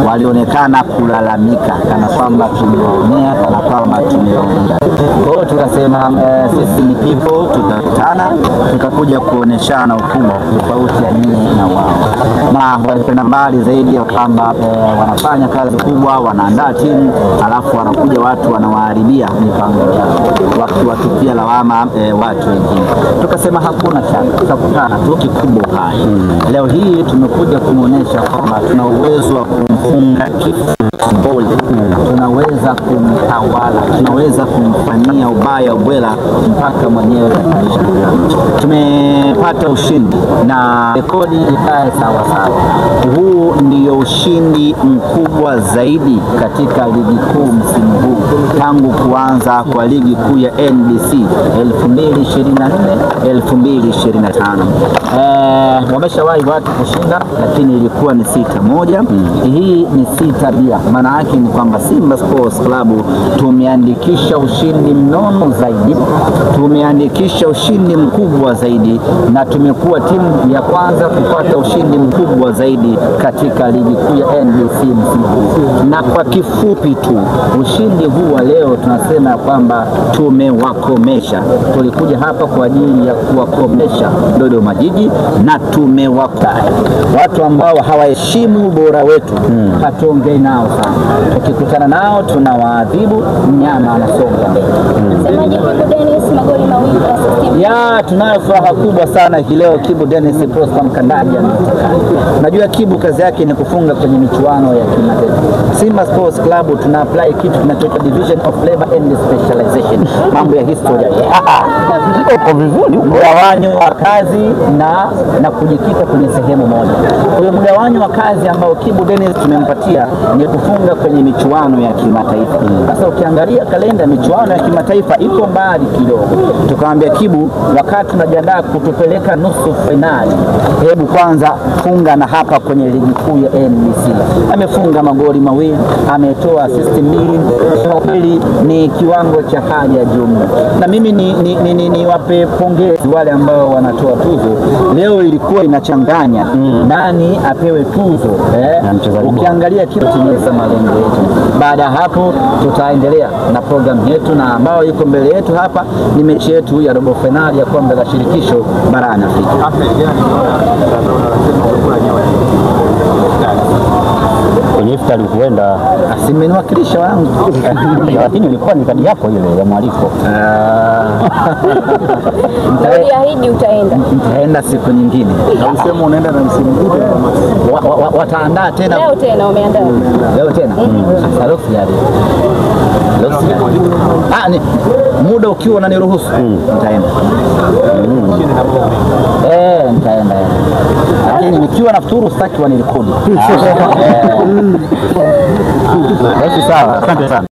walionekana kulalamika kana kwamba tumewaonea, kana kwamba tumewaonea. Kwa hiyo tukasema sisi ni people, tutakutana tukakuja kuoneshana ukubwa tofauti ya nyinyi na wao, na walipenda mbali zaidi ya kwamba wanafanya kazi kubwa, wanaandaa timu, alafu wanakuja watu wanawaharibia mipango yao wakiwatupia lawama watu wengine. Tukasema hakuna shaka, tutakutana tu kikubwa hai. Leo hii tumekuja kumuonesha kwamba tuna uwezo wa kumfunga kifuli, tunaweza kumtawala, tunaweza kumfanyia ubaya ubwela mpaka mwenyewe tumepata ushindi na rekodi ikae sawa sawa. Huu ndio ushindi mkubwa zaidi katika ligi kuu msimu huu tangu kuanza kwa ligi kuu ya NBC 2024-2025. Wameshawahi watu kushinda, lakini ilikuwa ni 6-1. Hii ni 6-0. Maana yake ni kwamba Simba Sports Club tumeandikisha ushindi mnono zaidi, tumeandikisha ushindi mkubwa zaidi, na tumekuwa timu ya kwanza kupata ushindi mkubwa zaidi katika ligi kuu ya NBC msimu huu. Na kwa kifupi tu, ushindi huu wa leo tunasema kwamba tumewakomesha. Tulikuja hapa kwa ajili ya kuwakomesha Dodoma Jiji na tumewakaya. Watu ambao hawaheshimu ubora wetu hatuongei nao sana. Tukikutana nao tunawaadhibu, mnyama anasonga mbele. Msemaji Kibu Dennis magoli mawili kwa system. Ya, tunayo furaha kubwa sana hii leo. Kibu Dennis Prosper Mkandaji ametaka. Najua Kibu kazi yake ni kufunga kwenye michuano ya kimataifa. Simba Sports Club tuna apply kitu tunachoitwa Division of Labor and Specialization. Mambo ya historia. Uko vizuri, mgawanyo wa kazi na kujikita kwenye sehemu moja. Kwa hiyo mgawanyo wa kazi ambao Kibu Dennis tumempatia ni kufunga kwenye michuano ya kimataifa. Sasa ukiangalia kalenda michuano ya kimataifa iko mbali kidogo. Tukamwambia Kibu, wakati tunajiandaa kutupeleka nusu finali, hebu kwanza funga na hapa kwenye ligi kuu ya NBC. Amefunga magoli mawili, ametoa assist 2. Kwa kweli ni kiwango cha hali ya juu. Na mimi ni wape pongezi wale ambao wanatoa tuzo. Leo ilikuwa inachanganya nani apewe tuzo. Ukiangalia kitu kimesa malengo yetu. Baada hapo tutaendelea na program yetu, na ambao iko mbele yetu hapa ni mechi yetu ya robo finali ya kombe la shirikisho barani Afrika. Kwenye iftari kuenda asimeniwakilisha wangu lakini ilikuwa ni kadi yako ile ya mwaliko. Uliahidi utaenda. Nitaenda siku nyingine. Na usema unaenda na msimu mwingine wataandaa tena. Leo tena umeandaa. Leo tena. Sasa leo siari. Ni muda ukiwa unaniruhusu nitaenda. Nitaenda. Lakini nikiwa nafikiri sitaki wanirekodi. Basi sawa. Asante sana.